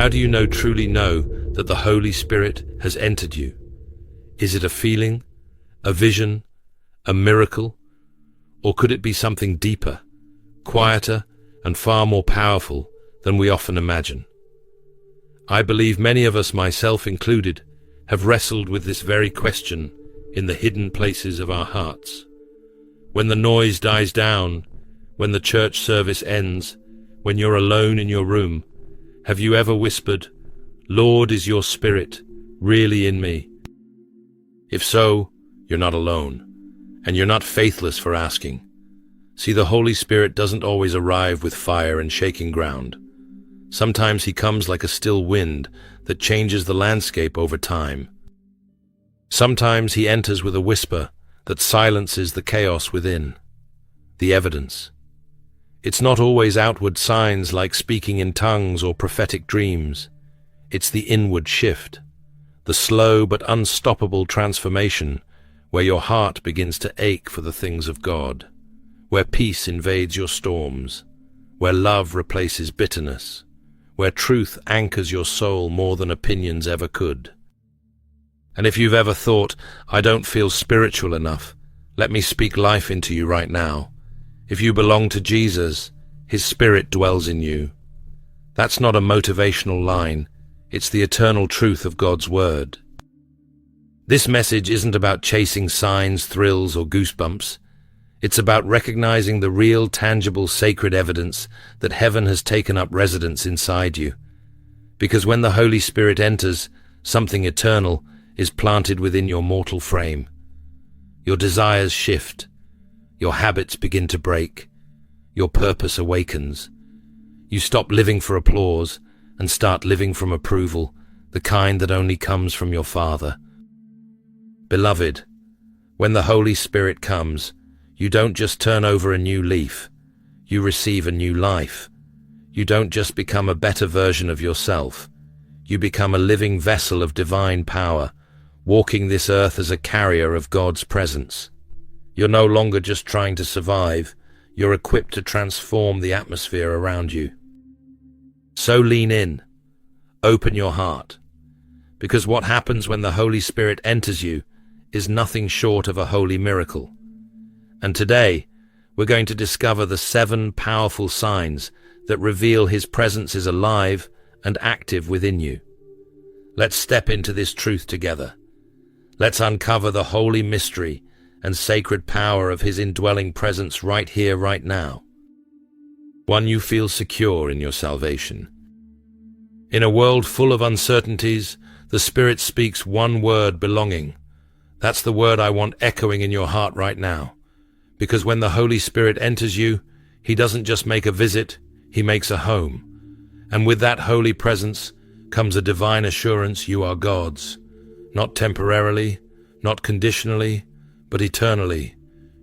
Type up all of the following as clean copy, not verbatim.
How do you truly know that the Holy Spirit has entered you? Is it a feeling, a vision, a miracle? Or could it be something deeper, quieter, and far more powerful than we often imagine? I believe many of us, myself included, have wrestled with this very question in the hidden places of our hearts. When the noise dies down, when the church service ends, when you're alone in your room, have you ever whispered, "Lord, is your Spirit really in me?" If so, you're not alone, and you're not faithless for asking. See, the Holy Spirit doesn't always arrive with fire and shaking ground. Sometimes he comes like a still wind that changes the landscape over time. Sometimes he enters with a whisper that silences the chaos within. The evidence. It's not always outward signs like speaking in tongues or prophetic dreams. It's the inward shift, the slow but unstoppable transformation where your heart begins to ache for the things of God, where peace invades your storms, where love replaces bitterness, where truth anchors your soul more than opinions ever could. And if you've ever thought, "I don't feel spiritual enough," let me speak life into you right now. If you belong to Jesus, his Spirit dwells in you. That's not a motivational line. It's the eternal truth of God's Word. This message isn't about chasing signs, thrills, or goosebumps. It's about recognizing the real, tangible, sacred evidence that heaven has taken up residence inside you. Because when the Holy Spirit enters, something eternal is planted within your mortal frame. Your desires shift. Your habits begin to break. Your purpose awakens. You stop living for applause and start living from approval, the kind that only comes from your Father. Beloved, when the Holy Spirit comes, you don't just turn over a new leaf. You receive a new life. You don't just become a better version of yourself. You become a living vessel of divine power, walking this earth as a carrier of God's presence. You're no longer just trying to survive. You're equipped to transform the atmosphere around you. So lean in. Open your heart. Because what happens when the Holy Spirit enters you is nothing short of a holy miracle. And today, we're going to discover the 7 powerful signs that reveal his presence is alive and active within you. Let's step into this truth together. Let's uncover the holy mystery and sacred power of his indwelling presence right here, right now. 1. You feel secure in your salvation. In a world full of uncertainties, the Spirit speaks one word: belonging. That's the word I want echoing in your heart right now. Because when the Holy Spirit enters you, he doesn't just make a visit, he makes a home. And with that holy presence comes a divine assurance you are God's. Not temporarily, not conditionally, but eternally.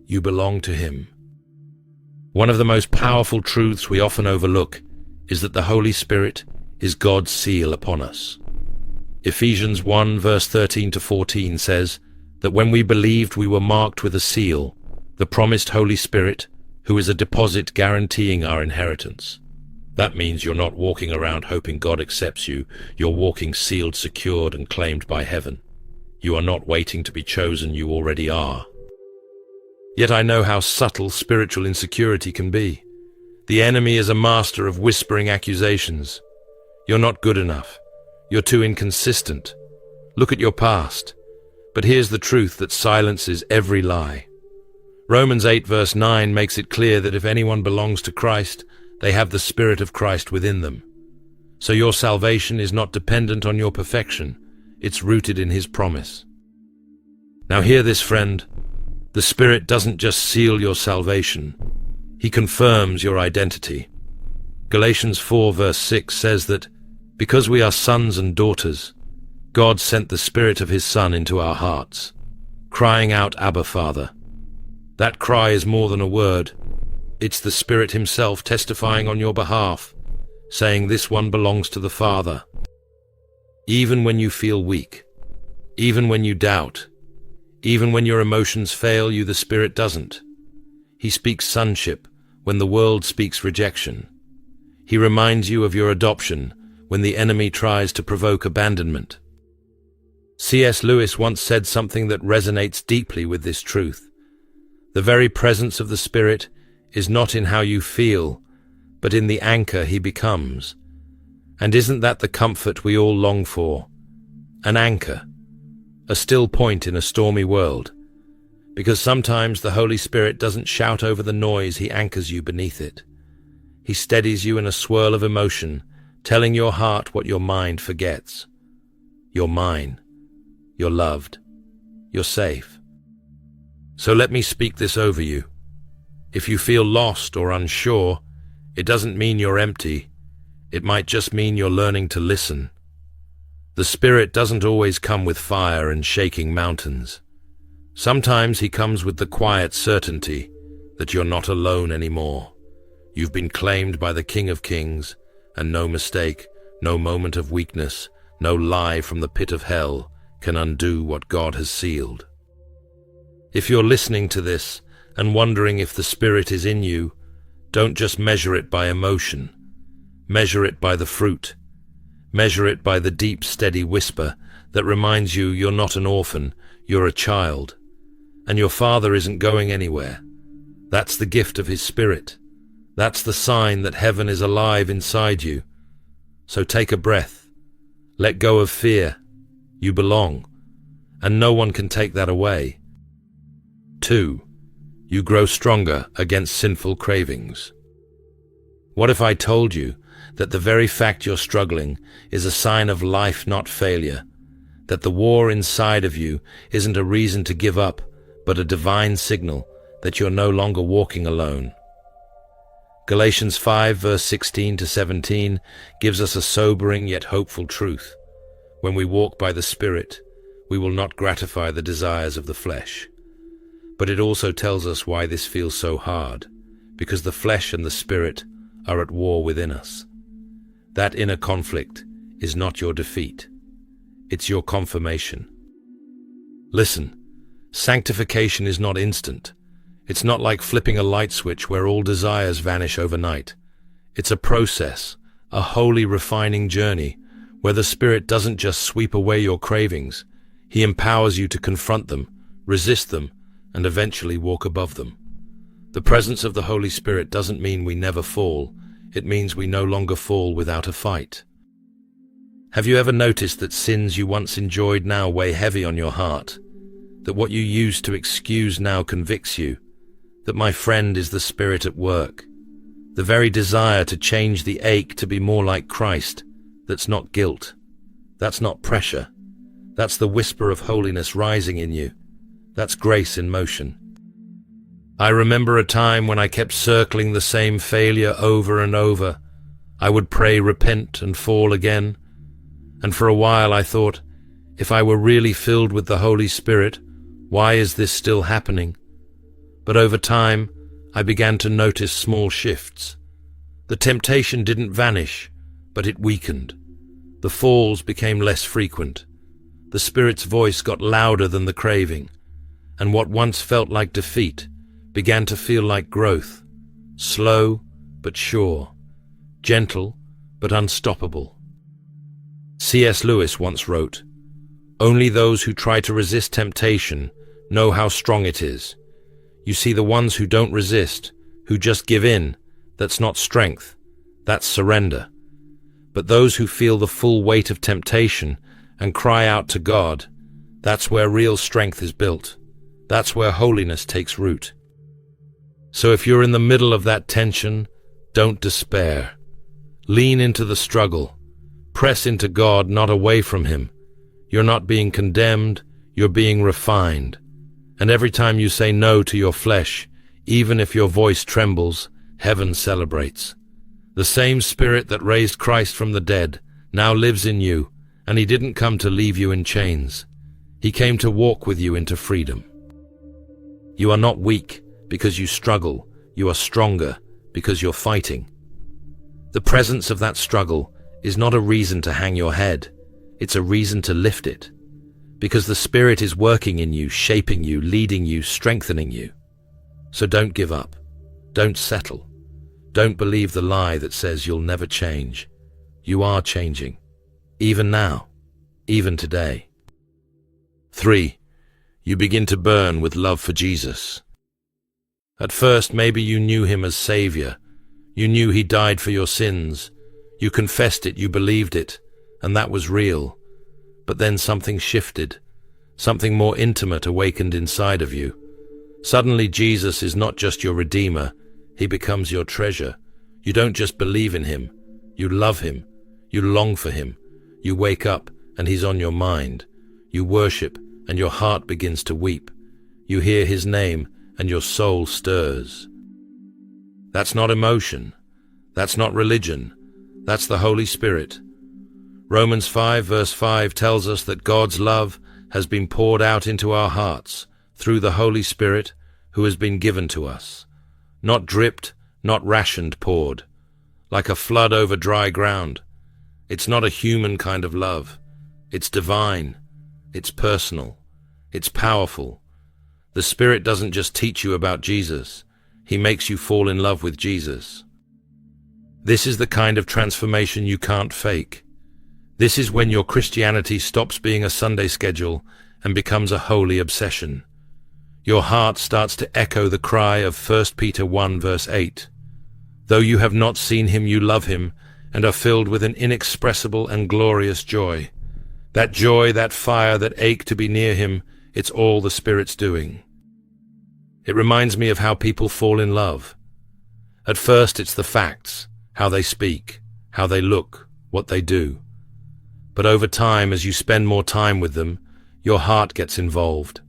You belong to him. One of the most powerful truths we often overlook is that the Holy Spirit is God's seal upon us. Ephesians 1 verse 13 to 14 says that when we believed, we were marked with a seal, the promised Holy Spirit, who is a deposit guaranteeing our inheritance. That means you're not walking around hoping God accepts you. You're walking sealed, secured, and claimed by heaven. You are not waiting to be chosen, you already are. Yet I know how subtle spiritual insecurity can be. The enemy is a master of whispering accusations. You're not good enough. You're too inconsistent. Look at your past. But here's the truth that silences every lie. Romans 8 verse 9 makes it clear that if anyone belongs to Christ, they have the Spirit of Christ within them. So your salvation is not dependent on your perfection. It's rooted in his promise. Now hear this, friend. The Spirit doesn't just seal your salvation. He confirms your identity. Galatians 4 verse 6 says that because we are sons and daughters, God sent the Spirit of his Son into our hearts, crying out, "Abba, Father." That cry is more than a word. It's the Spirit himself testifying on your behalf, saying this one belongs to the Father. Even when you feel weak, even when you doubt, even when your emotions fail you, the Spirit doesn't. He speaks sonship when the world speaks rejection. He reminds you of your adoption when the enemy tries to provoke abandonment. C.S. Lewis once said something that resonates deeply with this truth. The very presence of the Spirit is not in how you feel, but in the anchor he becomes. And isn't that the comfort we all long for? An anchor, a still point in a stormy world. Because sometimes the Holy Spirit doesn't shout over the noise, he anchors you beneath it. He steadies you in a swirl of emotion, telling your heart what your mind forgets. You're mine. You're loved. You're safe. So let me speak this over you. If you feel lost or unsure, it doesn't mean you're empty. It might just mean you're learning to listen. The Spirit doesn't always come with fire and shaking mountains. Sometimes he comes with the quiet certainty that you're not alone anymore. You've been claimed by the King of Kings, and no mistake, no moment of weakness, no lie from the pit of hell can undo what God has sealed. If you're listening to this and wondering if the Spirit is in you, don't just measure it by emotion. Measure it by the fruit. Measure it by the deep, steady whisper that reminds you you're not an orphan, you're a child. And your Father isn't going anywhere. That's the gift of his Spirit. That's the sign that heaven is alive inside you. So take a breath. Let go of fear. You belong. And no one can take that away. 2. You grow stronger against sinful cravings. What if I told you that the very fact you're struggling is a sign of life, not failure? That the war inside of you isn't a reason to give up, but a divine signal that you're no longer walking alone. Galatians 5 verse 16 to 17 gives us a sobering yet hopeful truth. When we walk by the Spirit, we will not gratify the desires of the flesh. But it also tells us why this feels so hard, because the flesh and the Spirit are at war within us. That inner conflict is not your defeat. It's your confirmation. Listen, sanctification is not instant. It's not like flipping a light switch where all desires vanish overnight. It's a process, a holy refining journey, where the Spirit doesn't just sweep away your cravings. He empowers you to confront them, resist them, and eventually walk above them. The presence of the Holy Spirit doesn't mean we never fall. It means we no longer fall without a fight. Have you ever noticed that sins you once enjoyed now weigh heavy on your heart? That what you used to excuse now convicts you? That, my friend, is the Spirit at work. The very desire to change the ache to be more like Christ. That's not guilt. That's not pressure. That's the whisper of holiness rising in you. That's grace in motion. I remember a time when I kept circling the same failure over and over. I would pray, repent, and fall again. And for a while I thought, if I were really filled with the Holy Spirit, why is this still happening? But over time, I began to notice small shifts. The temptation didn't vanish, but it weakened. The falls became less frequent. The Spirit's voice got louder than the craving, and what once felt like defeat began to feel like growth, slow but sure, gentle but unstoppable. C.S. Lewis once wrote, "Only those who try to resist temptation know how strong it is. You see, the ones who don't resist, who just give in, that's not strength, that's surrender. But those who feel the full weight of temptation and cry out to God, that's where real strength is built. That's where holiness takes root." So if you're in the middle of that tension, don't despair. Lean into the struggle. Press into God, not away from him. You're not being condemned, you're being refined. And every time you say no to your flesh, even if your voice trembles, heaven celebrates. The same Spirit that raised Christ from the dead now lives in you, and he didn't come to leave you in chains. He came to walk with you into freedom. You are not weak because you struggle. You are stronger because you're fighting. The presence of that struggle is not a reason to hang your head. It's a reason to lift it. Because the Spirit is working in you, shaping you, leading you, strengthening you. So don't give up. Don't settle. Don't believe the lie that says you'll never change. You are changing. Even now. Even today. 3. You begin to burn with love for Jesus. At first, maybe you knew him as Savior. You knew he died for your sins. You confessed it, you believed it, and that was real. But then something shifted. Something more intimate awakened inside of you. Suddenly, Jesus is not just your Redeemer. He becomes your treasure. You don't just believe in him. You love him. You long for him. You wake up, and he's on your mind. You worship, and your heart begins to weep. You hear his name, and your soul stirs. That's not emotion. That's not religion. That's the Holy Spirit. Romans 5 verse 5 tells us that God's love has been poured out into our hearts through the Holy Spirit who has been given to us. Not dripped, not rationed, poured. Like a flood over dry ground. It's not a human kind of love. It's divine. It's personal. It's powerful. The Spirit doesn't just teach you about Jesus. He makes you fall in love with Jesus. This is the kind of transformation you can't fake. This is when your Christianity stops being a Sunday schedule and becomes a holy obsession. Your heart starts to echo the cry of 1 Peter 1 verse 8. Though you have not seen him, you love him and are filled with an inexpressible and glorious joy. That joy, that fire, that ache to be near him, it's all the Spirit's doing. It reminds me of how people fall in love. At first, it's the facts, how they speak, how they look, what they do. But over time, as you spend more time with them, your heart gets involved.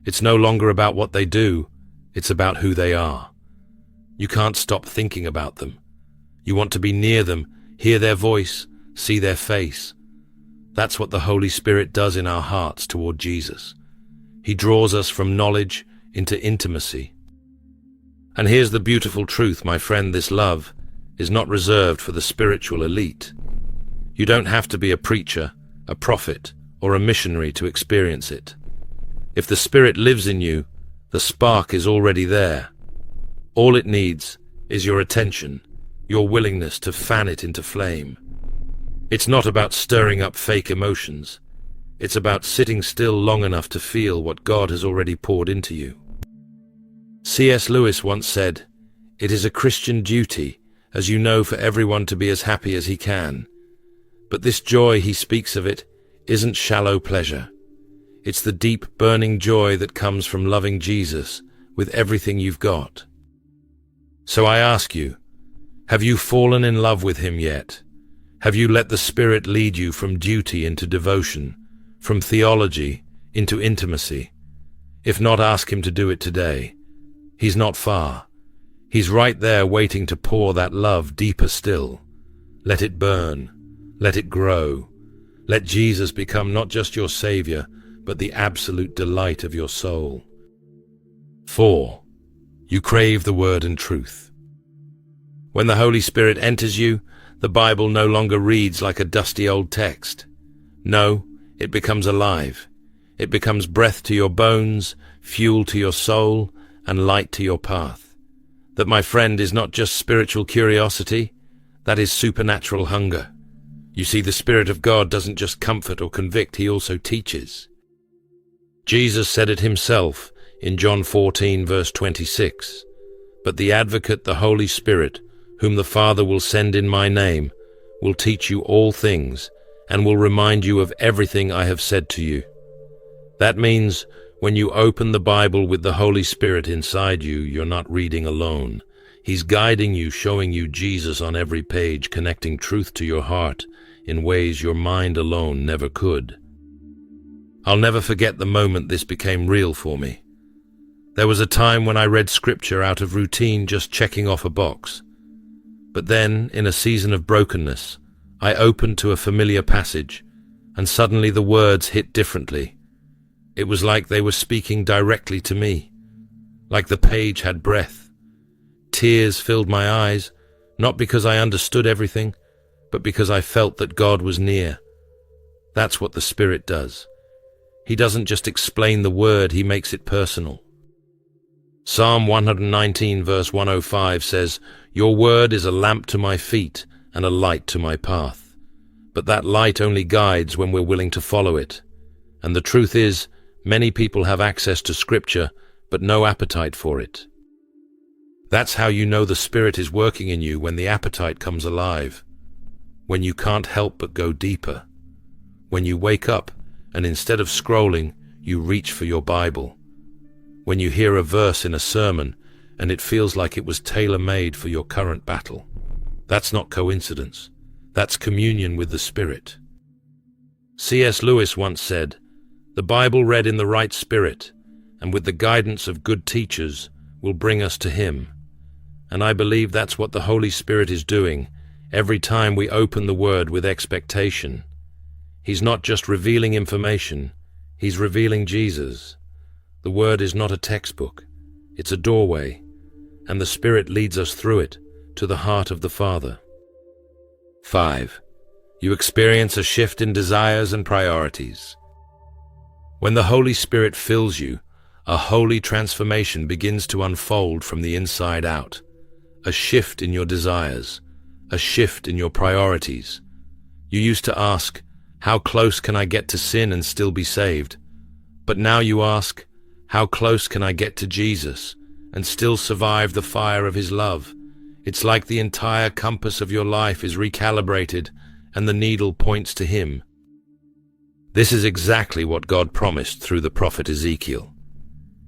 It's no longer about what they do, it's about who they are. You can't stop thinking about them. You want to be near them, hear their voice, see their face. That's what the Holy Spirit does in our hearts toward Jesus. He draws us from knowledge into intimacy. And here's the beautiful truth, my friend, this love is not reserved for the spiritual elite. You don't have to be a preacher, a prophet, or a missionary to experience it. If the Spirit lives in you, the spark is already there. All it needs is your attention, your willingness to fan it into flame. It's not about stirring up fake emotions. It's about sitting still long enough to feel what God has already poured into you. C.S. Lewis once said, "It is a Christian duty, as you know, for everyone to be as happy as he can. But this joy, he speaks of it, isn't shallow pleasure. It's the deep, burning joy that comes from loving Jesus with everything you've got." So I ask you, have you fallen in love with him yet? Have you let the Spirit lead you from duty into devotion, from theology into intimacy? If not, ask him to do it today. He's not far. He's right there waiting to pour that love deeper still. Let it burn. Let it grow. Let Jesus become not just your Savior, but the absolute delight of your soul. 4. You crave the Word and truth. When the Holy Spirit enters you, the Bible no longer reads like a dusty old text. No, it becomes alive. It becomes breath to your bones, fuel to your soul, and light to your path. That, my friend, is not just spiritual curiosity, that is supernatural hunger. You see, the Spirit of God doesn't just comfort or convict, he also teaches. Jesus said it himself in John 14 verse 26, "But the Advocate, the Holy Spirit, whom the Father will send in my name, will teach you all things, and will remind you of everything I have said to you." That means when you open the Bible with the Holy Spirit inside you, you're not reading alone. He's guiding you, showing you Jesus on every page, connecting truth to your heart in ways your mind alone never could. I'll never forget the moment this became real for me. There was a time when I read Scripture out of routine, just checking off a box. But then, in a season of brokenness, I opened to a familiar passage, and suddenly the words hit differently. It was like they were speaking directly to me, like the page had breath. Tears filled my eyes, not because I understood everything, but because I felt that God was near. That's what the Spirit does. He doesn't just explain the word, he makes it personal. Psalm 119 verse 105 says, "Your word is a lamp to my feet and a light to my path. But that light only guides when we're willing to follow it. And the truth is, many people have access to Scripture, but no appetite for it. That's how you know the Spirit is working in you, when the appetite comes alive, when you can't help but go deeper, when you wake up and instead of scrolling, you reach for your Bible, when you hear a verse in a sermon and it feels like it was tailor-made for your current battle. That's not coincidence. That's communion with the Spirit. C.S. Lewis once said, "The Bible read in the right spirit and with the guidance of good teachers will bring us to Him." And I believe that's what the Holy Spirit is doing every time we open the Word with expectation. He's not just revealing information, He's revealing Jesus. The Word is not a textbook, it's a doorway, and the Spirit leads us through it to the heart of the Father. 5. You experience a shift in desires and priorities. When the Holy Spirit fills you, a holy transformation begins to unfold from the inside out. A shift in your desires, a shift in your priorities. You used to ask, how close can I get to sin and still be saved? But now you ask, how close can I get to Jesus and still survive the fire of His love? It's like the entire compass of your life is recalibrated and the needle points to Him. This is exactly what God promised through the prophet Ezekiel.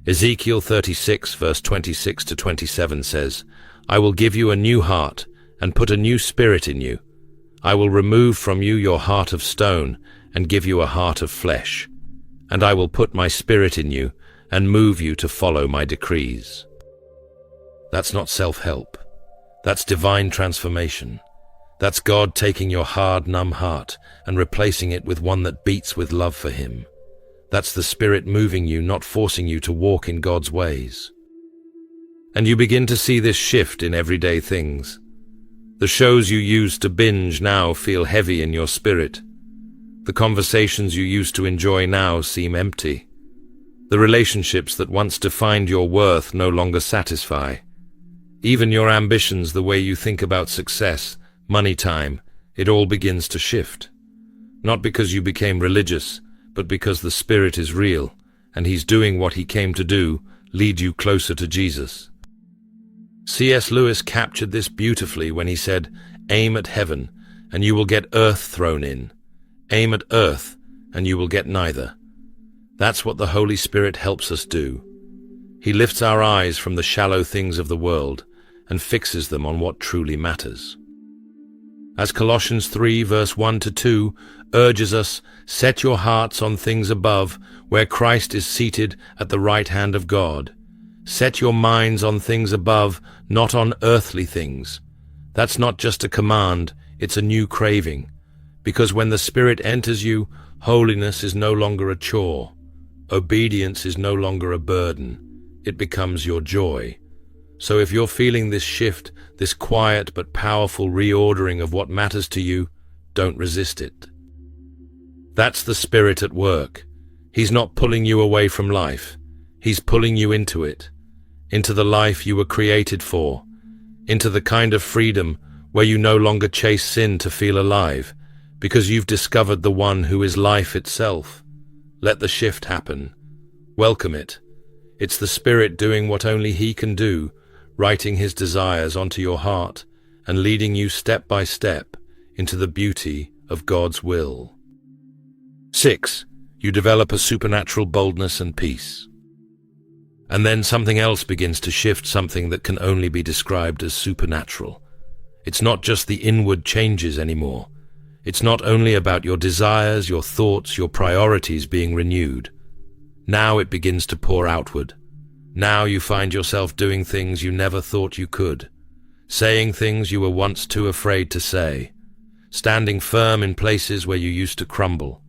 Ezekiel 36, verse 26 to 27 says, "I will give you a new heart and put a new spirit in you. I will remove from you your heart of stone and give you a heart of flesh. And I will put my spirit in you and move you to follow my decrees." That's not self-help. That's divine transformation. That's God taking your hard, numb heart and replacing it with one that beats with love for Him. That's the Spirit moving you, not forcing you to walk in God's ways. And you begin to see this shift in everyday things. The shows you used to binge now feel heavy in your spirit. The conversations you used to enjoy now seem empty. The relationships that once defined your worth no longer satisfy. Even your ambitions, the way you think about success, money, time, it all begins to shift. Not because you became religious, but because the Spirit is real, and He's doing what He came to do, lead you closer to Jesus. C.S. Lewis captured this beautifully when he said, "Aim at heaven, and you will get earth thrown in. Aim at earth, and you will get neither." That's what the Holy Spirit helps us do. He lifts our eyes from the shallow things of the world and fixes them on what truly matters. As Colossians 3, verse 1 to 2 urges us, "Set your hearts on things above, where Christ is seated at the right hand of God. Set your minds on things above, not on earthly things." That's not just a command, it's a new craving. Because when the Spirit enters you, holiness is no longer a chore. Obedience is no longer a burden. It becomes your joy. So if you're feeling this shift, this quiet but powerful reordering of what matters to you, don't resist it. That's the Spirit at work. He's not pulling you away from life. He's pulling you into it, into the life you were created for, into the kind of freedom where you no longer chase sin to feel alive, because you've discovered the one who is life itself. Let the shift happen. Welcome it. It's the Spirit doing what only He can do, writing His desires onto your heart and leading you step by step into the beauty of God's will. 6. You develop a supernatural boldness and peace. And then something else begins to shift, something that can only be described as supernatural. It's not just the inward changes anymore. It's not only about your desires, your thoughts, your priorities being renewed. Now it begins to pour outward. Now you find yourself doing things you never thought you could, saying things you were once too afraid to say, standing firm in places where you used to crumble.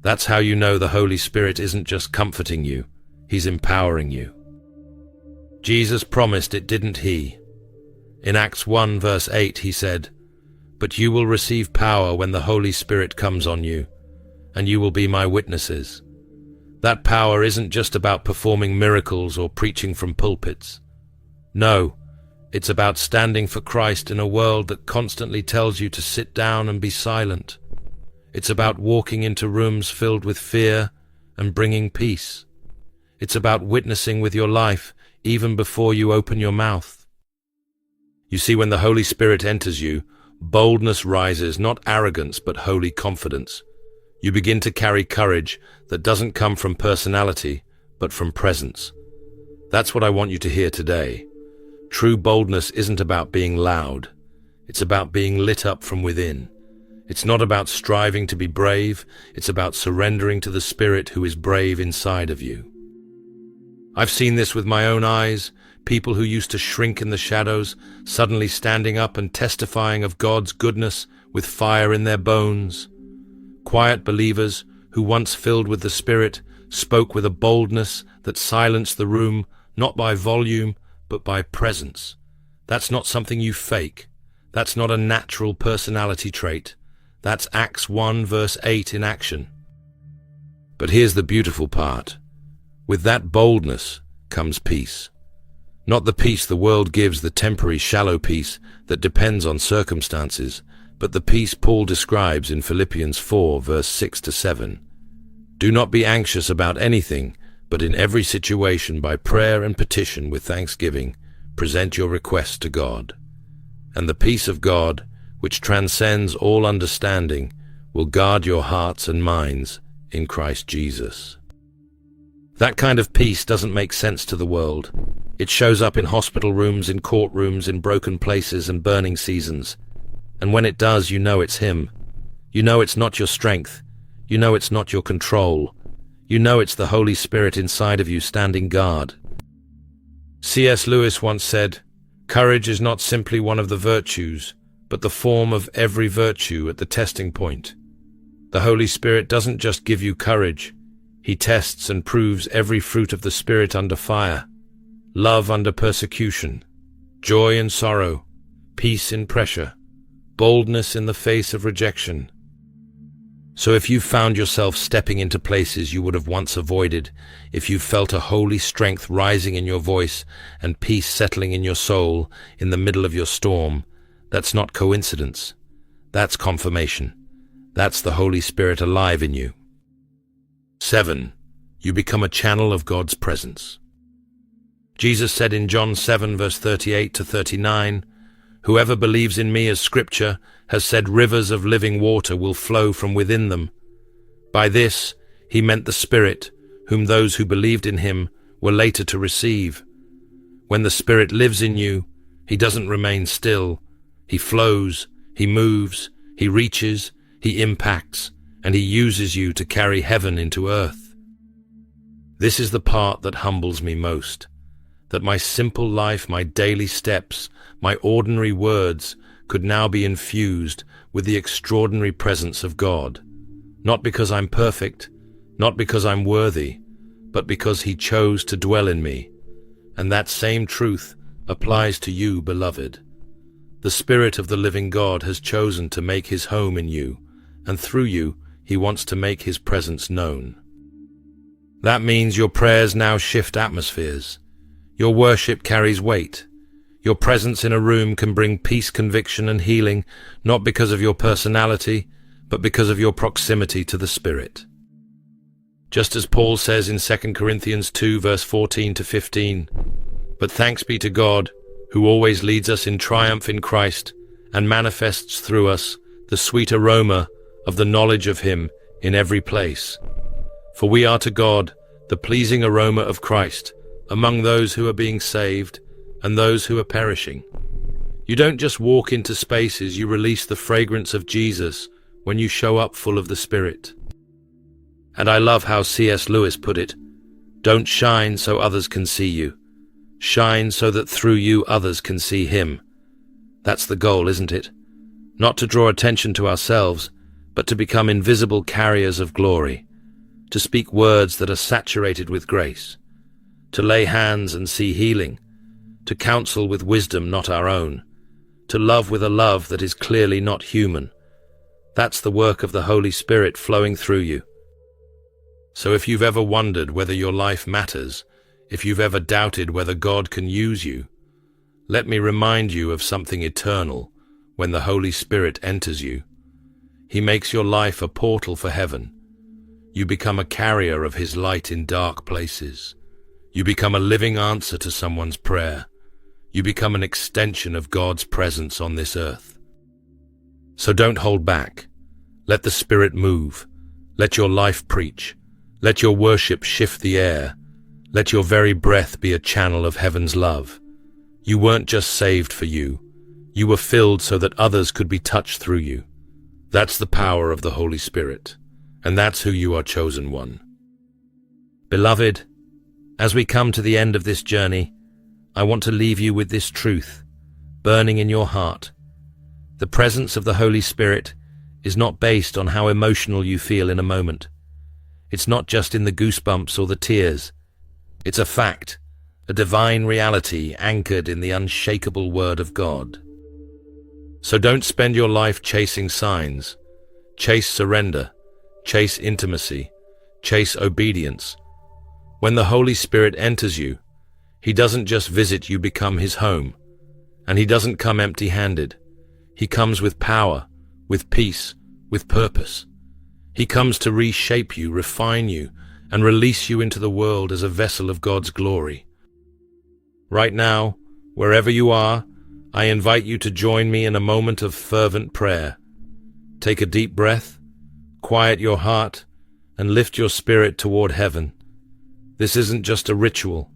That's how you know the Holy Spirit isn't just comforting you, He's empowering you. Jesus promised it, didn't He? In Acts 1 verse 8 He said, "But you will receive power when the Holy Spirit comes on you, and you will be my witnesses." That power isn't just about performing miracles or preaching from pulpits. No, It's about standing for Christ in a world that constantly tells you to sit down and be silent. It's about walking into rooms filled with fear and bringing peace. It's about witnessing with your life even before you open your mouth. You see, when the Holy Spirit enters you, boldness rises, not arrogance but holy confidence. You begin to carry courage that doesn't come from personality but from presence. That's what I want you to hear today. True boldness isn't about being loud. It's about being lit up from within. It's not about striving to be brave. It's about surrendering to the Spirit who is brave inside of you. I've seen this with my own eyes, people who used to shrink in the shadows, suddenly standing up and testifying of God's goodness with fire in their bones. Quiet believers who, once filled with the Spirit, spoke with a boldness that silenced the room, not by volume, but by presence. That's not something you fake. That's not a natural personality trait. That's Acts 1 verse 8 in action. But here's the beautiful part. With that boldness comes peace. Not the peace the world gives, the temporary, shallow peace that depends on circumstances, but the peace Paul describes in Philippians 4 verse 6 to 7. Do not be anxious about anything, but in every situation by prayer and petition with thanksgiving, present your requests to God. And the peace of God, which transcends all understanding, will guard your hearts and minds in Christ Jesus. That kind of peace doesn't make sense to the world. It shows up in hospital rooms, in courtrooms, in broken places and burning seasons. And when it does, you know it's Him. You know it's not your strength. You know it's not your control. You know it's the Holy Spirit inside of you standing guard. C.S. Lewis once said, "Courage is not simply one of the virtues, but the form of every virtue at the testing point." The Holy Spirit doesn't just give you courage. He tests and proves every fruit of the Spirit under fire. Love under persecution, joy in sorrow, peace in pressure, boldness in the face of rejection. So if you've found yourself stepping into places you would have once avoided, if you've felt a holy strength rising in your voice and peace settling in your soul in the middle of your storm, that's not coincidence. That's confirmation. That's the Holy Spirit alive in you. 7. You become a channel of God's presence. Jesus said in John 7 verse 38 to 39, "Whoever believes in me, as Scripture has said, rivers of living water will flow from within them." By this, he meant the Spirit, whom those who believed in him were later to receive. When the Spirit lives in you, he doesn't remain still. He flows, he moves, he reaches, he impacts, and he uses you to carry heaven into earth. This is the part that humbles me most, that my simple life, my daily steps, my ordinary words could now be infused with the extraordinary presence of God, not because I'm perfect, not because I'm worthy, but because He chose to dwell in me. And that same truth applies to you, beloved. The Spirit of the living God has chosen to make His home in you, and through you, He wants to make His presence known. That means your prayers now shift atmospheres. Your worship carries weight. Your presence in a room can bring peace, conviction, and healing, not because of your personality, but because of your proximity to the Spirit. Just as Paul says in 2 Corinthians 2 verse 14 to 15, "But thanks be to God, who always leads us in triumph in Christ, and manifests through us the sweet aroma of the knowledge of Him in every place. For we are to God the pleasing aroma of Christ among those who are being saved and those who are perishing." You don't just walk into spaces, you release the fragrance of Jesus when you show up full of the Spirit. And I love how C.S. Lewis put it, "Don't shine so others can see you. Shine so that through you others can see Him." That's the goal, isn't it? Not to draw attention to ourselves, but to become invisible carriers of glory, to speak words that are saturated with grace, to lay hands and see healing, to counsel with wisdom not our own, to love with a love that is clearly not human. That's the work of the Holy Spirit flowing through you. So if you've ever wondered whether your life matters, if you've ever doubted whether God can use you, Let me remind you of something eternal when the Holy Spirit enters you. He makes your life a portal for heaven. You become a carrier of His light in dark places. You become a living answer to someone's prayer. You become an extension of God's presence on this earth. So don't hold back. Let the Spirit move. Let your life preach. Let your worship shift the air. Let your very breath be a channel of heaven's love. You weren't just saved for you. You were filled so that others could be touched through you. That's the power of the Holy Spirit, and that's who you are, chosen one. Beloved, as we come to the end of this journey, I want to leave you with this truth, burning in your heart. The presence of the Holy Spirit is not based on how emotional you feel in a moment. It's not just in the goosebumps or the tears. It's a fact, a divine reality anchored in the unshakable Word of God. So don't spend your life chasing signs. Chase surrender, chase intimacy, chase obedience. When the Holy Spirit enters you, He doesn't just visit you, become His home. And He doesn't come empty-handed. He comes with power, with peace, with purpose. He comes to reshape you, refine you, and release you into the world as a vessel of God's glory. Right now, wherever you are, I invite you to join me in a moment of fervent prayer. Take a deep breath, quiet your heart, and lift your spirit toward heaven. This isn't just a ritual.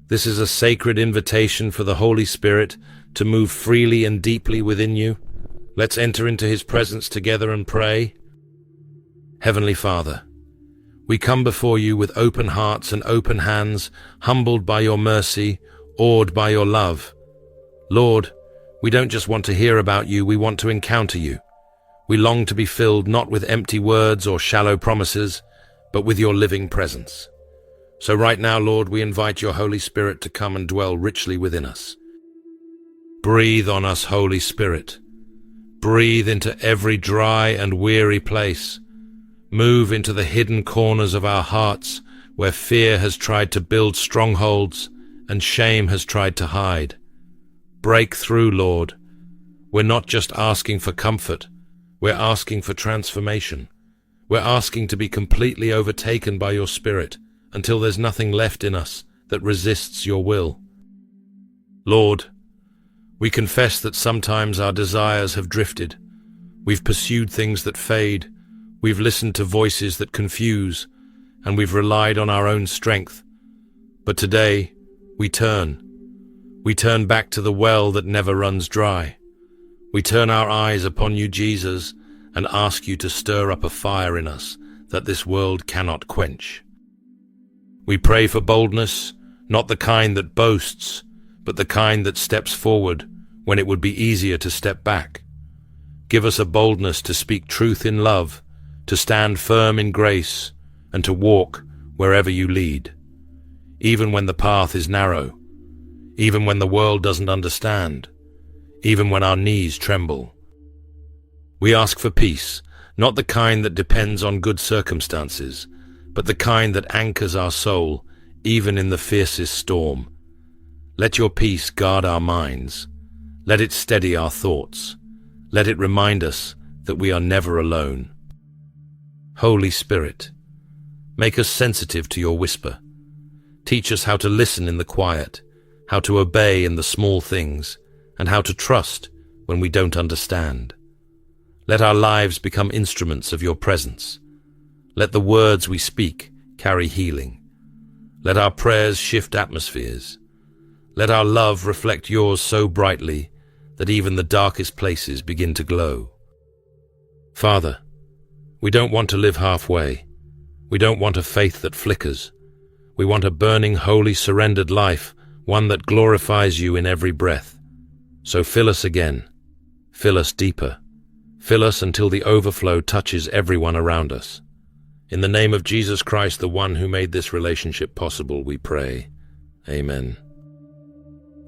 This is a sacred invitation for the Holy Spirit to move freely and deeply within you. Let's enter into His presence together and pray. Heavenly Father, we come before you with open hearts and open hands, humbled by your mercy, awed by your love. Lord, we don't just want to hear about you, we want to encounter you. We long to be filled not with empty words or shallow promises, but with your living presence. So right now, Lord, we invite your Holy Spirit to come and dwell richly within us. Breathe on us, Holy Spirit. Breathe into every dry and weary place. Move into the hidden corners of our hearts where fear has tried to build strongholds and shame has tried to hide. Break through, Lord. We're not just asking for comfort, we're asking for transformation. We're asking to be completely overtaken by your Spirit until there's nothing left in us that resists your will. Lord, we confess that sometimes our desires have drifted. We've pursued things that fade. We've listened to voices that confuse, and we've relied on our own strength. But today, we turn. We turn back to the well that never runs dry. We turn our eyes upon you, Jesus, and ask you to stir up a fire in us that this world cannot quench. We pray for boldness, not the kind that boasts, but the kind that steps forward when it would be easier to step back. Give us a boldness to speak truth in love, to stand firm in grace, and to walk wherever you lead. Even when the path is narrow, even when the world doesn't understand, even when our knees tremble. We ask for peace, not the kind that depends on good circumstances, but the kind that anchors our soul, even in the fiercest storm. Let your peace guard our minds. Let it steady our thoughts. Let it remind us that we are never alone. Holy Spirit, make us sensitive to your whisper. Teach us how to listen in the quiet, how to obey in the small things, and how to trust when we don't understand. Let our lives become instruments of your presence. Let the words we speak carry healing. Let our prayers shift atmospheres. Let our love reflect yours so brightly that even the darkest places begin to glow. Father, we don't want to live halfway. We don't want a faith that flickers. We want a burning, holy, surrendered life, one that glorifies you in every breath. So fill us again. Fill us deeper. Fill us until the overflow touches everyone around us. In the name of Jesus Christ, the one who made this relationship possible, we pray. Amen.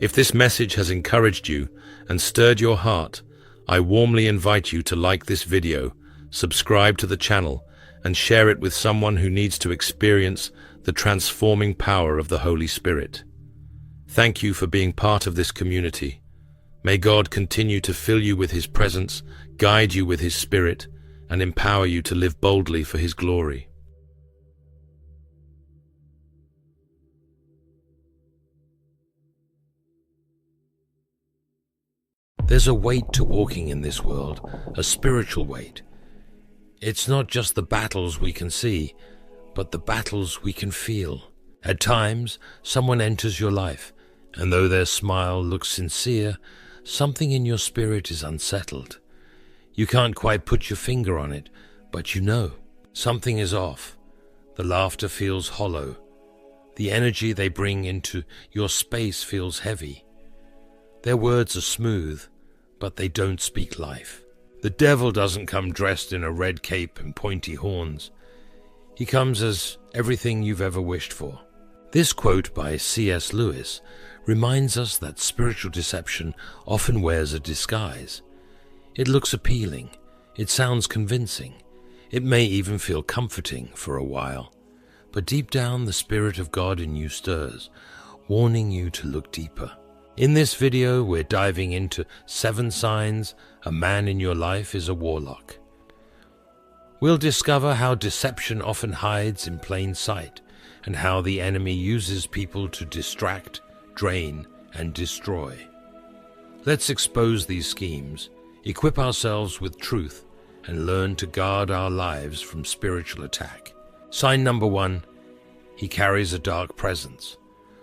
If this message has encouraged you and stirred your heart, I warmly invite you to like this video, subscribe to the channel, and share it with someone who needs to experience the transforming power of the Holy Spirit. Thank you for being part of this community. May God continue to fill you with His presence, guide you with His Spirit, and empower you to live boldly for His glory. There's a weight to walking in this world, a spiritual weight. It's not just the battles we can see, but the battles we can feel. At times, someone enters your life, and though their smile looks sincere, something in your spirit is unsettled. You can't quite put your finger on it, but you know something is off. The laughter feels hollow. The energy they bring into your space feels heavy. Their words are smooth, but they don't speak life. The devil doesn't come dressed in a red cape and pointy horns. He comes as everything you've ever wished for. This quote by C.S. Lewis reminds us that spiritual deception often wears a disguise. It looks appealing, it sounds convincing, it may even feel comforting for a while. But deep down, the Spirit of God in you stirs, warning you to look deeper. In this video, we're diving into 7 signs a man in your life is a warlock. We'll discover how deception often hides in plain sight, and how the enemy uses people to distract, drain, and destroy. Let's expose these schemes, equip ourselves with truth, and learn to guard our lives from spiritual attack. Sign number 1, he carries a dark presence.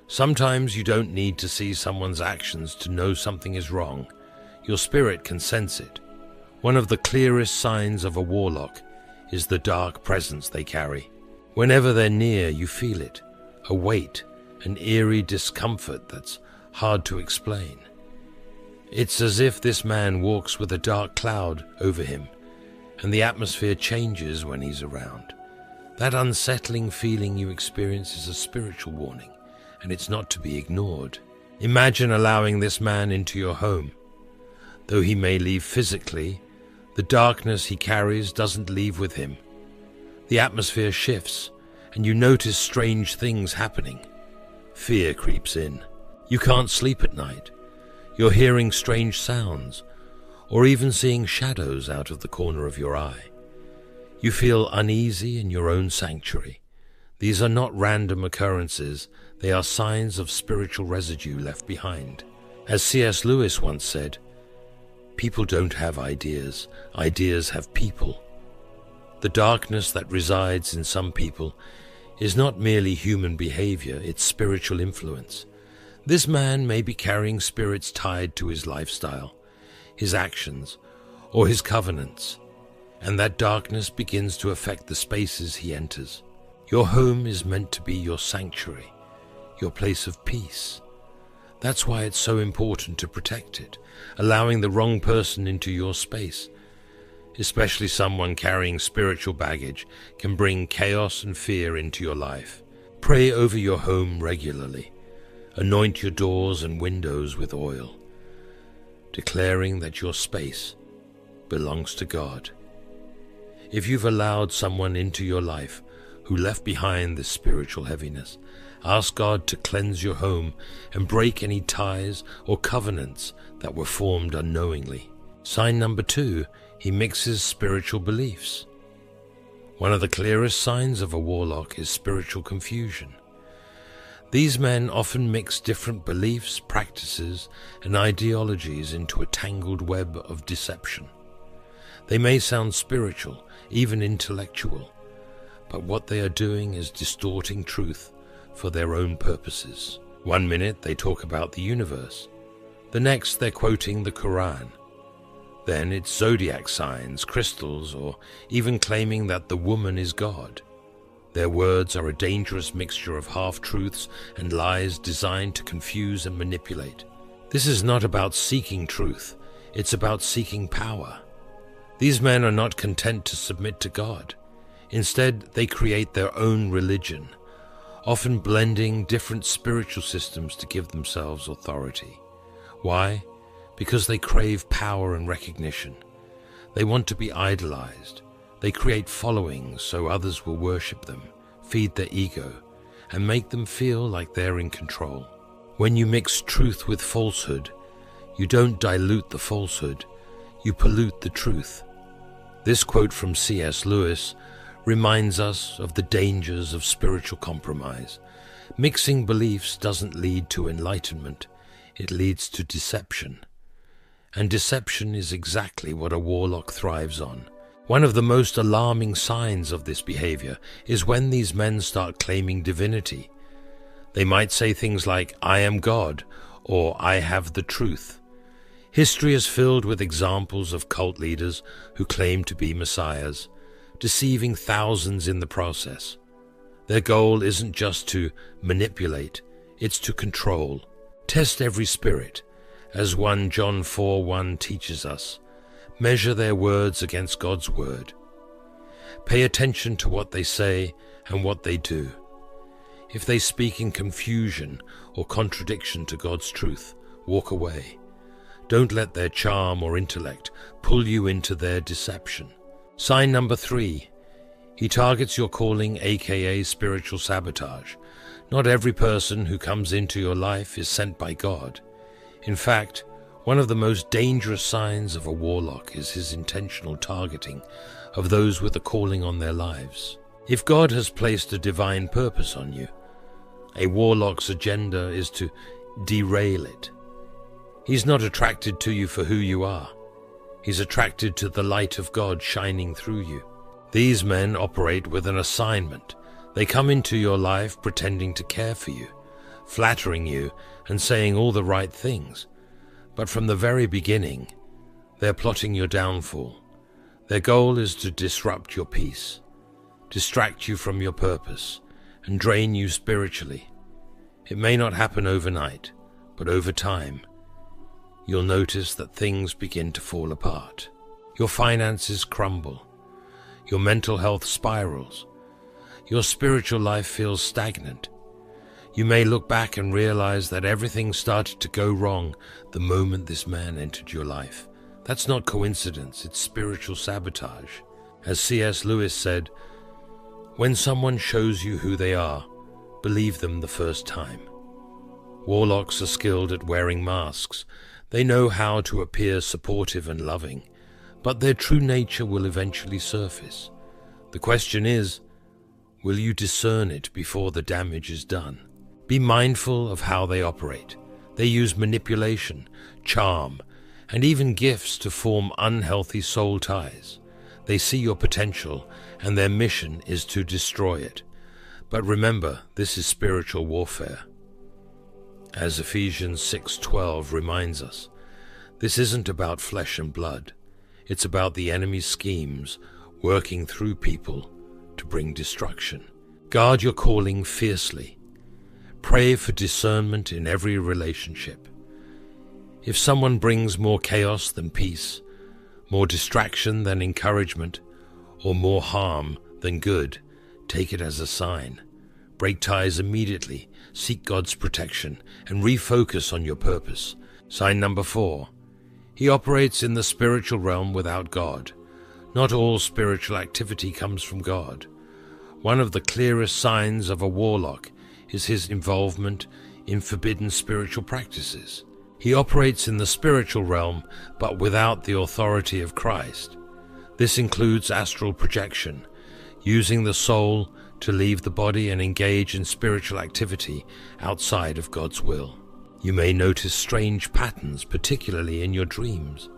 Sometimes you don't need to see someone's actions to know something is wrong. Your spirit can sense it. One of the clearest signs of a warlock is the dark presence they carry. Whenever they're near, you feel it, a weight, an eerie discomfort that's hard to explain. It's as if this man walks with a dark cloud over him, and the atmosphere changes when he's around. That unsettling feeling you experience is a spiritual warning, and it's not to be ignored. Imagine allowing this man into your home. Though he may leave physically, the darkness he carries doesn't leave with him. The atmosphere shifts, and you notice strange things happening. Fear creeps in. You can't sleep at night. You're hearing strange sounds, or even seeing shadows out of the corner of your eye. You feel uneasy in your own sanctuary. These are not random occurrences, they are signs of spiritual residue left behind. As C.S. Lewis once said, people don't have ideas, ideas have people. The darkness that resides in some people is not merely human behavior, it's spiritual influence. This man may be carrying spirits tied to his lifestyle, his actions, or his covenants, and that darkness begins to affect the spaces he enters. Your home is meant to be your sanctuary, your place of peace. That's why it's so important to protect it. Allowing the wrong person into your space, especially someone carrying spiritual baggage, can bring chaos and fear into your life. Pray over your home regularly. Anoint your doors and windows with oil, declaring that your space belongs to God. If you've allowed someone into your life who left behind this spiritual heaviness, ask God to cleanse your home and break any ties or covenants that were formed unknowingly. Sign number 2, he mixes spiritual beliefs. One of the clearest signs of a warlock is spiritual confusion. These men often mix different beliefs, practices, and ideologies into a tangled web of deception. They may sound spiritual, even intellectual, but what they are doing is distorting truth for their own purposes. One minute they talk about the universe, the next they're quoting the Quran. Then it's zodiac signs, crystals, or even claiming that the woman is God. Their words are a dangerous mixture of half-truths and lies designed to confuse and manipulate. This is not about seeking truth, it's about seeking power. These men are not content to submit to God. Instead, they create their own religion, often blending different spiritual systems to give themselves authority. Why? Because they crave power and recognition. They want to be idolized. They create followings so others will worship them, feed their ego, and make them feel like they're in control. When you mix truth with falsehood, you don't dilute the falsehood, you pollute the truth. This quote from C.S. Lewis reminds us of the dangers of spiritual compromise. Mixing beliefs doesn't lead to enlightenment, it leads to deception. And deception is exactly what a warlock thrives on. One of the most alarming signs of this behavior is when these men start claiming divinity. They might say things like, "I am God," or "I have the truth." History is filled with examples of cult leaders who claim to be messiahs, deceiving thousands in the process. Their goal isn't just to manipulate, it's to control. Test every spirit, as 1 John 4:1 teaches us. Measure their words against God's word. Pay attention to what they say and what they do. If they speak in confusion or contradiction to God's truth, walk away. Don't let their charm or intellect pull you into their deception. Sign number 3. He targets your calling, aka spiritual sabotage. Not every person who comes into your life is sent by God. In fact, one of the most dangerous signs of a warlock is his intentional targeting of those with a calling on their lives. If God has placed a divine purpose on you, a warlock's agenda is to derail it. He's not attracted to you for who you are. He's attracted to the light of God shining through you. These men operate with an assignment. They come into your life pretending to care for you, flattering you and saying all the right things. But from the very beginning, they're plotting your downfall. Their goal is to disrupt your peace, distract you from your purpose, and drain you spiritually. It may not happen overnight, but over time, you'll notice that things begin to fall apart. Your finances crumble. Your mental health spirals. Your spiritual life feels stagnant. You may look back and realize that everything started to go wrong the moment this man entered your life. That's not coincidence, it's spiritual sabotage. As C.S. Lewis said, "When someone shows you who they are, believe them the first time." Warlocks are skilled at wearing masks. They know how to appear supportive and loving, but their true nature will eventually surface. The question is, will you discern it before the damage is done? Be mindful of how they operate. They use manipulation, charm, and even gifts to form unhealthy soul ties. They see your potential, and their mission is to destroy it. But remember, this is spiritual warfare. As Ephesians 6:12 reminds us, this isn't about flesh and blood. It's about the enemy's schemes working through people to bring destruction. Guard your calling fiercely. Pray for discernment in every relationship. If someone brings more chaos than peace, more distraction than encouragement, or more harm than good, take it as a sign. Break ties immediately, seek God's protection, and refocus on your purpose. Sign number 4. He operates in the spiritual realm without God. Not all spiritual activity comes from God. One of the clearest signs of a warlock is his involvement in forbidden spiritual practices. He operates in the spiritual realm, but without the authority of Christ. This includes astral projection, using the soul to leave the body and engage in spiritual activity outside of God's will. You may notice strange patterns, particularly in your dreams.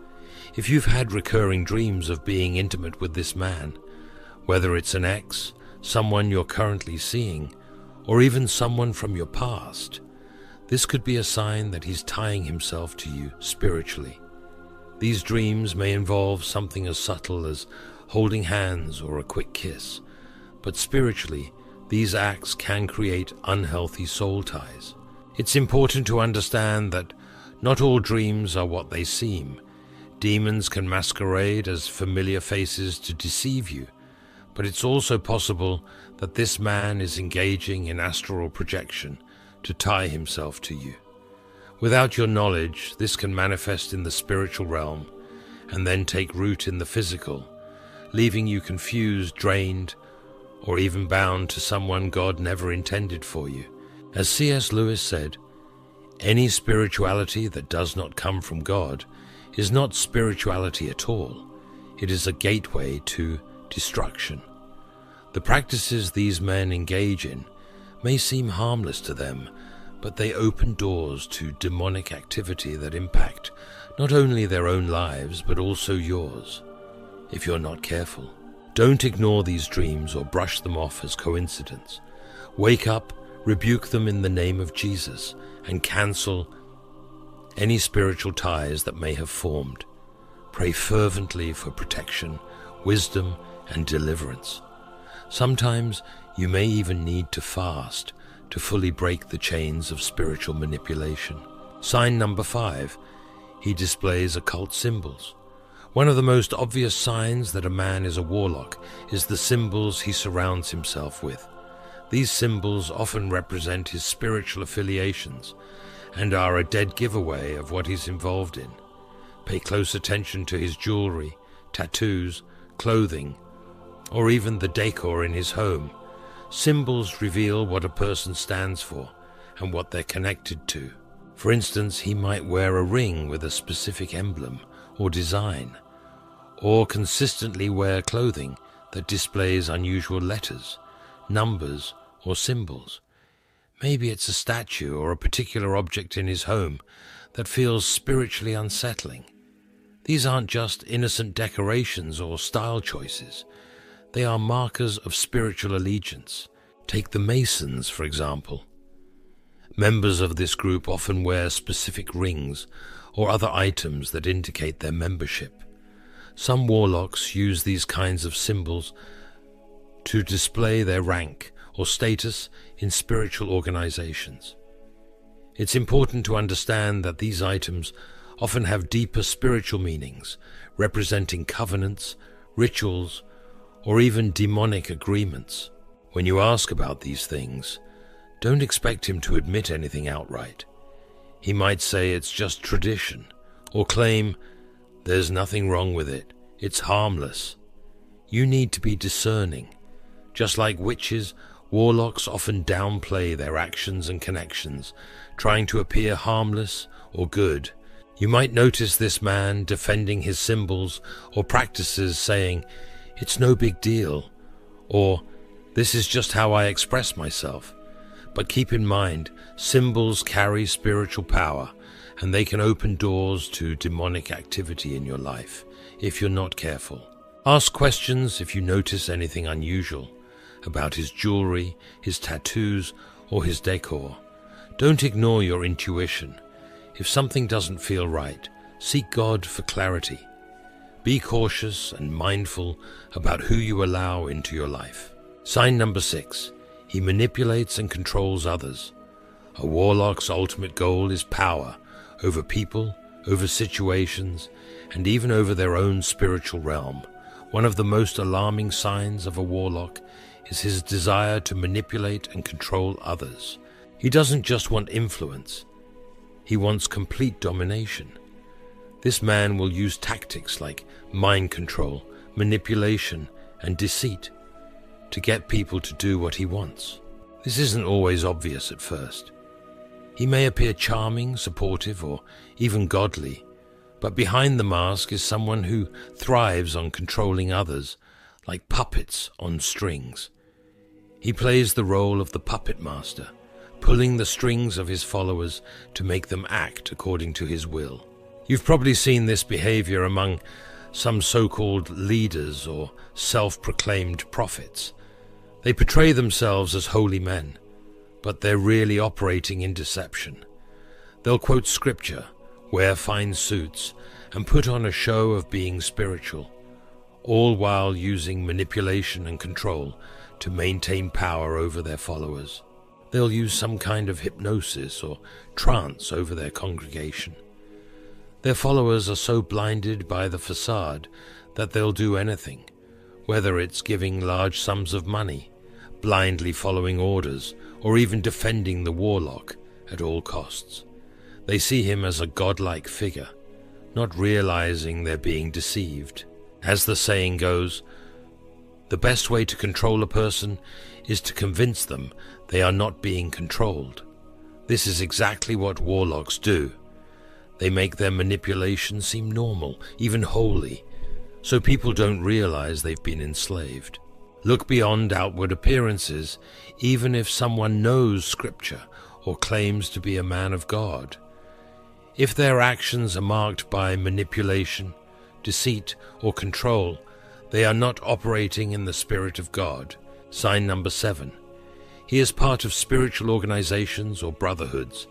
If you've had recurring dreams of being intimate with this man, whether it's an ex, someone you're currently seeing, or even someone from your past, this could be a sign that he's tying himself to you spiritually. These dreams may involve something as subtle as holding hands or a quick kiss, but spiritually, these acts can create unhealthy soul ties. It's important to understand that not all dreams are what they seem. Demons can masquerade as familiar faces to deceive you, but it's also possible that this man is engaging in astral projection to tie himself to you. Without your knowledge, this can manifest in the spiritual realm and then take root in the physical, leaving you confused, drained, or even bound to someone God never intended for you. As C.S. Lewis said, Any spirituality that does not come from God is not spirituality at all. It is a gateway to destruction. The practices these men engage in may seem harmless to them, but they open doors to demonic activity that impact not only their own lives, but also yours, if you're not careful. Don't ignore these dreams or brush them off as coincidence. Wake up, rebuke them in the name of Jesus, and cancel any spiritual ties that may have formed. Pray fervently for protection, wisdom, and deliverance. Sometimes you may even need to fast to fully break the chains of spiritual manipulation. Sign number 5, he displays occult symbols. One of the most obvious signs that a man is a warlock is the symbols he surrounds himself with. These symbols often represent his spiritual affiliations and are a dead giveaway of what he's involved in. Pay close attention to his jewelry, tattoos, clothing, or even the decor in his home. Symbols reveal what a person stands for and what they're connected to. For instance, he might wear a ring with a specific emblem or design, or consistently wear clothing that displays unusual letters, numbers, or symbols. Maybe it's a statue or a particular object in his home that feels spiritually unsettling. These aren't just innocent decorations or style choices. They are markers of spiritual allegiance. Take the Masons, for example. Members of this group often wear specific rings or other items that indicate their membership. Some warlocks use these kinds of symbols to display their rank or status in spiritual organizations. It's important to understand that these items often have deeper spiritual meanings, representing covenants, rituals, or even demonic agreements. When you ask about these things, don't expect him to admit anything outright. He might say it's just tradition, or claim there's nothing wrong with it, it's harmless. You need to be discerning. Just like witches, warlocks often downplay their actions and connections, trying to appear harmless or good. You might notice this man defending his symbols or practices, saying, "It's no big deal," or "This is just how I express myself." But keep in mind, symbols carry spiritual power, and they can open doors to demonic activity in your life if you're not careful. Ask questions if you notice anything unusual about his jewelry, his tattoos, or his decor. Don't ignore your intuition. If something doesn't feel right, seek God for clarity. Be cautious and mindful about who you allow into your life. Sign number 6. He manipulates and controls others. A warlock's ultimate goal is power over people, over situations, and even over their own spiritual realm. One of the most alarming signs of a warlock is his desire to manipulate and control others. He doesn't just want influence, he wants complete domination. This man will use tactics like mind control, manipulation, and deceit to get people to do what he wants. This isn't always obvious at first. He may appear charming, supportive, or even godly, but behind the mask is someone who thrives on controlling others, like puppets on strings. He plays the role of the puppet master, pulling the strings of his followers to make them act according to his will. You've probably seen this behavior among some so-called leaders or self-proclaimed prophets. They portray themselves as holy men, but they're really operating in deception. They'll quote scripture, wear fine suits, and put on a show of being spiritual, all while using manipulation and control to maintain power over their followers. They'll use some kind of hypnosis or trance over their congregation. Their followers are so blinded by the facade that they'll do anything, whether it's giving large sums of money, blindly following orders, or even defending the warlock at all costs. They see him as a godlike figure, not realizing they're being deceived. As the saying goes, the best way to control a person is to convince them they are not being controlled. This is exactly what warlocks do. They make their manipulation seem normal, even holy, so people don't realize they've been enslaved. Look beyond outward appearances, even if someone knows Scripture or claims to be a man of God. If their actions are marked by manipulation, deceit, or control, they are not operating in the Spirit of God. Sign number 7. He is part of spiritual organizations or brotherhoods.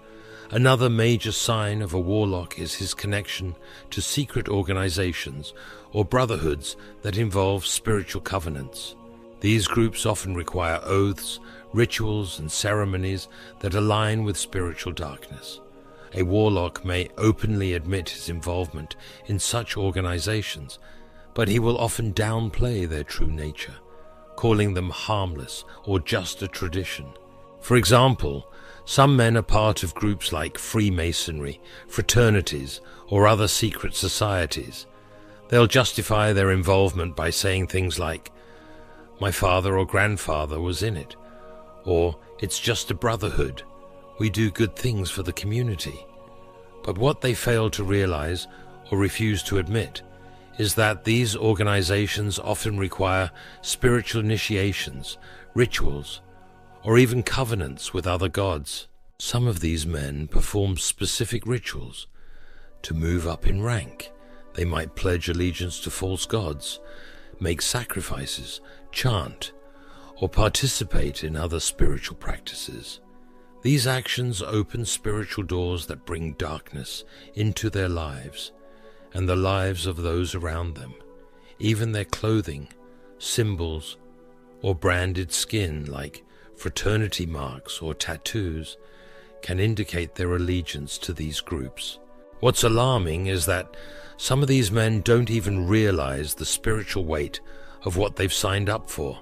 Another major sign of a warlock is his connection to secret organizations or brotherhoods that involve spiritual covenants. These groups often require oaths, rituals, and ceremonies that align with spiritual darkness. A warlock may openly admit his involvement in such organizations, but he will often downplay their true nature, calling them harmless or just a tradition. For example, some men are part of groups like Freemasonry, fraternities, or other secret societies. They'll justify their involvement by saying things like, "My father or grandfather was in it," or "It's just a brotherhood. We do good things for the community." But what they fail to realize or refuse to admit is that these organizations often require spiritual initiations, rituals, or even covenants with other gods. Some of these men perform specific rituals to move up in rank. They might pledge allegiance to false gods, make sacrifices, chant, or participate in other spiritual practices. These actions open spiritual doors that bring darkness into their lives and the lives of those around them. Even their clothing, symbols, or branded skin like fraternity marks or tattoos can indicate their allegiance to these groups. What's alarming is that some of these men don't even realize the spiritual weight of what they've signed up for.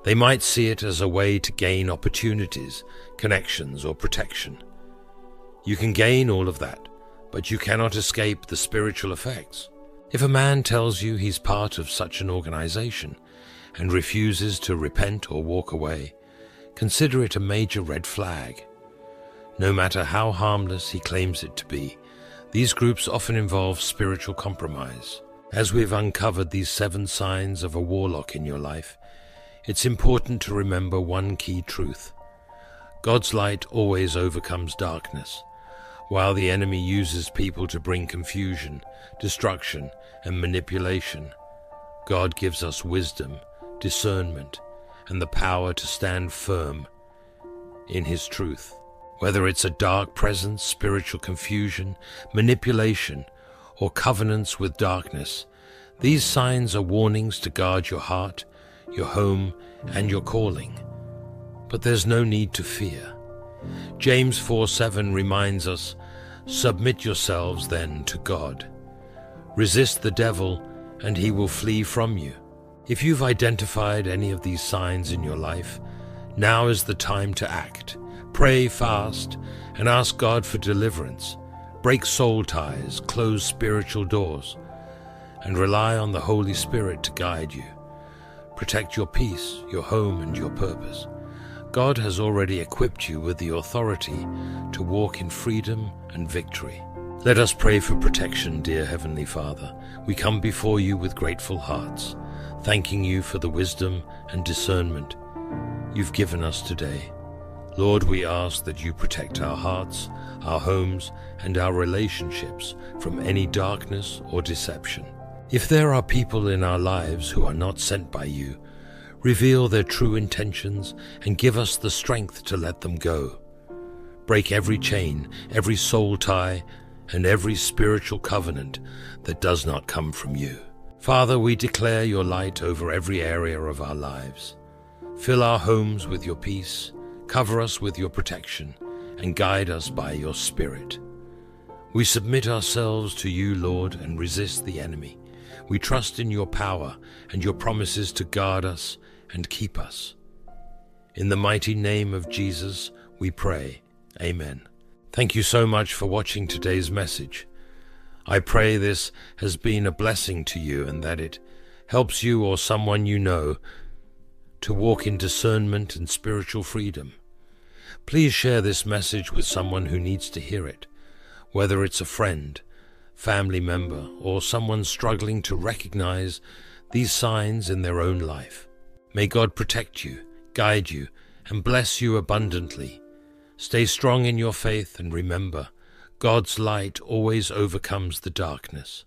They might see it as a way to gain opportunities, connections, or protection. You can gain all of that, but you cannot escape the spiritual effects. If a man tells you he's part of such an organization and refuses to repent or walk away, consider it a major red flag. No matter how harmless he claims it to be, these groups often involve spiritual compromise. As we've uncovered these 7 signs of a warlock in your life, it's important to remember one key truth. God's light always overcomes darkness. While the enemy uses people to bring confusion, destruction, and manipulation, God gives us wisdom, discernment, and the power to stand firm in His truth. Whether it's a dark presence, spiritual confusion, manipulation, or covenants with darkness, these signs are warnings to guard your heart, your home, and your calling. But there's no need to fear. James 4:7 reminds us, "Submit yourselves then to God. Resist the devil, and he will flee from you." If you've identified any of these signs in your life, now is the time to act. Pray, fast, and ask God for deliverance. Break soul ties, close spiritual doors, and rely on the Holy Spirit to guide you. Protect your peace, your home, and your purpose. God has already equipped you with the authority to walk in freedom and victory. Let us pray for protection, dear Heavenly Father. We come before you with grateful hearts, thanking you for the wisdom and discernment you've given us today. Lord, we ask that you protect our hearts, our homes, and our relationships from any darkness or deception. If there are people in our lives who are not sent by you, reveal their true intentions and give us the strength to let them go. Break every chain, every soul tie, and every spiritual covenant that does not come from you. Father, we declare your light over every area of our lives. Fill our homes with your peace, cover us with your protection, and guide us by your Spirit. We submit ourselves to you, Lord, and resist the enemy. We trust in your power and your promises to guard us and keep us. In the mighty name of Jesus, we pray. Amen. Thank you so much for watching today's message. I pray this has been a blessing to you and that it helps you or someone you know to walk in discernment and spiritual freedom. Please share this message with someone who needs to hear it, whether it's a friend, family member, or someone struggling to recognize these signs in their own life. May God protect you, guide you, and bless you abundantly. Stay strong in your faith and remember, God's light always overcomes the darkness.